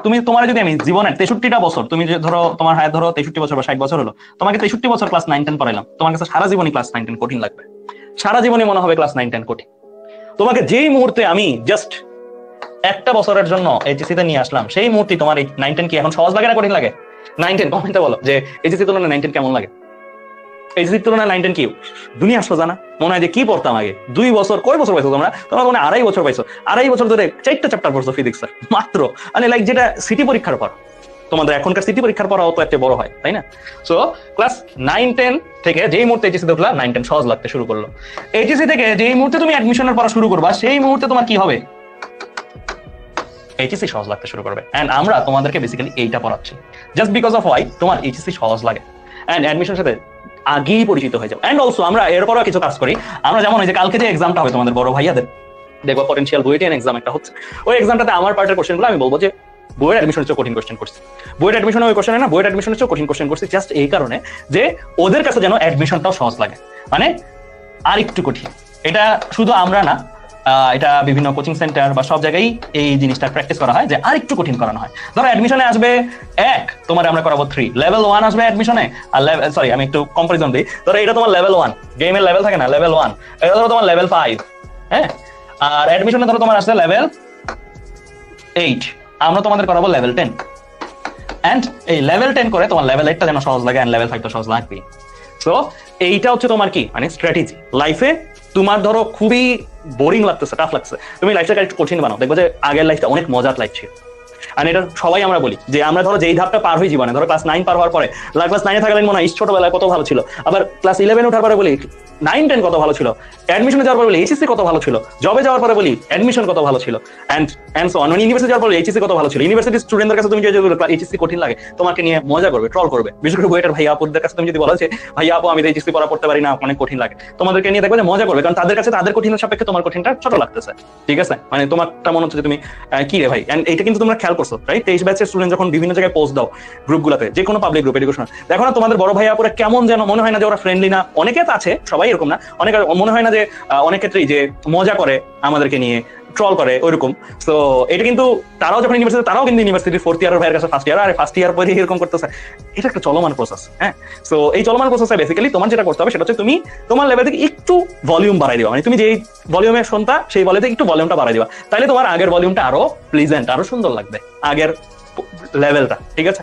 তুমি তোমার যদি আমি জীবনের 63টা বছর, তুমি যে ধরো তোমার হায়াত ধরো 63 বছর বা 60 বছর হলো, তোমাকে 63 বছর ক্লাস 9-10 পড়াইলাম, তোমার কাছে সারা জীবনই ক্লাস 9-10 কঠিন লাগবে। সারা জীবনই মনে হবে ক্লাস 9-10 কঠিন। তোমাকে যেই মুহূর্তে আমি জাস্ট একটা বছরের জন্য এইচএসসি তে নিয়ে আসলাম, সেই মুহূর্তে তোমার এই 9-10 কি এখন সহজ লাগে না কঠিন লাগে? 9-10 কমেন্টে বলো যে এইচএসসি তুলনায় 9-10 কেমন লাগে? এইচএসসি তুলনায় 9-10 কি দুনিয়া সোজা না? মনে হয় যে কি পড়তাম আগে। 2 বছর, কয় বছর পাইছো তোমরা? তোমরা মনে 2.5 বছর পাইছো। 2.5 বছর ধরে 4টা চ্যাপ্টার পড়ছো ফিজিক্সের মাত্র, মানে লাইক যেটা সিটি পরীক্ষার পর। তোমাদের এখনকার সিটি পরীক্ষার পর অত একটা বড় হয়, তাই না? সো ক্লাস 9-10 থেকে যেই মুহূর্তে এইচএসসি তে উঠলা 9-10 সহজ লাগতে শুরু করলো। এইচএসসি থেকে যেই মুহূর্তে তুমি অ্যাডমিশনের পড়া শুরু করবা, সেই মুহূর্তে তোমার কি হবে? এইচএসসি সহজ লাগতে শুরু করবে। এন্ড আমরা তোমাদেরকে বেসিক্যালি এইটা পড়াচ্ছি জাস্ট বিকজ অফ ওয়াই তোমার এইচএসসি সহজ লাগে এন্ড অ্যাডমিশনের সাথে আগেই পরিচিত হয়ে যাও। এন্ড অলসো আমরা এরপরও কিছু কাজ করি। আমরা যেমন ওই যে কালকে যে এক্সামটা হবে তোমাদের বড় ভাইয়াদের, দেখো পটেনশিয়াল বুয়েটিয়ান এক্সাম একটা হচ্ছে, ওই এক্সামটাতে আমার পার্টের কোশ্চেনগুলো আমি বলবো যে বইয়ের অ্যাডমিশনের চেয়ে কঠিন কোশ্চেন করছি। বইয়ের অ্যাডমিশনে ওই কোশ্চেন না, বইয়ের অ্যাডমিশনের চেয়ে কঠিন কোশ্চেন করছি জাস্ট এই কারণে যে ওদের কাছে যেন অ্যাডমিশনটাও সহজ লাগে, মানে আর একটু কঠিন। এটা শুধু আমরা না, এটা বিভিন্ন কোচিং সেন্টার বা সব জায়গায় এই জিনিসটা প্র্যাকটিস করা হয় যে আর একটু কঠিন করানো হয়। ধরো অ্যাডমিশনে আসবে 1, তোমার আমরা করাবো 3, লেভেল 1 আসবে অ্যাডমিশনে, আর সরি আমি একটু কম্পারিজন দিই। ধরো এটা তোমার লেভেল 1, গেমের লেভেল থাকে না, লেভেল 1, এটা ধরো তোমার লেভেল 5, হ্যাঁ। আর অ্যাডমিশনে ধরো তোমার আসছে লেভেল 8, আমরা তোমাদের করাবো লেভেল 10। এন্ড এই লেভেল 10 করে তোমার লেভেল 8টা যেন সহজ লাগে, এন্ড লেভেল 5টা সহজ লাগবে। সো এইটা হচ্ছে তোমার কি মানে স্ট্র্যাটেজি লাইফে। তোমার ধরো খুবই বোরিং লাগতেছে, টাফ লাগছে, তুমি লাইফটাকে একটু কঠিন বানাও, দেখবো যে আগের লাইফটা অনেক মজার লাইফ ছিল। আর এটা সবাই আমরা বলি যে আমরা ধরো যেই ধাপটা পার হই জীবনে, ধরো ক্লাস 9 পার হওয়ার পরে, ক্লাস 9-এ থাকলে মনে হয় ছোটবেলায় কত ভালো ছিল, আবার ক্লাস 11 ওঠার পরে বলি 9-10 কত ভালো ছিল, অ্যাডমিশনে যাওয়ার পরে বলি এইচএসসি কত ভালো ছিল, জবে যাওয়ার পরে বলি অ্যাডমিশন কত ভালো ছিল, এন্ড সো অন। ইউনিভার্সিটি যাওয়ার পরে এইচএসসি কত ভালো ছিল। ইউনিভার্সিটি স্টুডেন্টদের কাছে তুমি যদি এইচএসসি কঠিন লাগে, তোমাকে নিয়ে মজা করবে, ট্রল করবে। বিশেষ করে বইয়ের ভাইয়া আপুদের কাছে তুমি যদি বলো যে ভাইয়া আপু আমি এইচএসসি পড়া পড়তে পারি না, অনেক কঠিন লাগে, তোমাদেরকে নিয়ে দেখবে যে মজা করবে, কারণ তাদের কাছে তাদের কঠিনের সাপেক্ষে তোমার কঠিনটা ছোট লাগতেছে। ঠিক আছে, মানে তোমারটা মনে হচ্ছে যে তুমি কি রে ভাই। এন্ড এইটা কিন্তু তোমরা খেয়াল করছো, রাইট? 23 ব্যাচের স্টুডেন্ট যখন বিভিন্ন জায়গায় পোস্ট দাও গ্রুপগুলোতে, যে কোনো পাবলিক গ্রুপ এডুকেশন, দেখো না তোমাদের বড় ভাইয়া আপুরা কেমন যেন মনে হয় না যে ওরা ফ্রেন্ডলি না। অনেকে তো আছে, সবাই এরকম না, অনেকে মনে হয় না যে অনেক ক্ষেত্রেই যে মজা করে আমাদেরকে নিয়ে, ট্রল করে ওইরকম। সো এটা কিন্তু তারাও যখন ইউনিভার্সিটি, তারাও কিন্তু ইউনিভার্সিটির 4th ইয়ার ভাইয়ের কাছে ফার্স্ট ইয়ার, আর ফার্স্ট ইয়ার পরে এরকম করতেছে। এটা একটা চলমান প্রসেস, হ্যাঁ। সো এই চলমান প্রসেসে বেসিক্যালি তোমার যেটা করতে হবে সেটা হচ্ছে তুমি তোমার লেভেল থেকে একটু ভলিউম বাড়াই দিবা, মানে তুমি যেই ভলিউমে শুনতা সেই ভলিউমে একটু ভলিউমটা বাড়াই দিবা, তাহলে তোমার আগের ভলিউমটা আরো প্লিজেন্ট, আরো সুন্দর লাগবে আগের লেভেলটা। ঠিক আছে।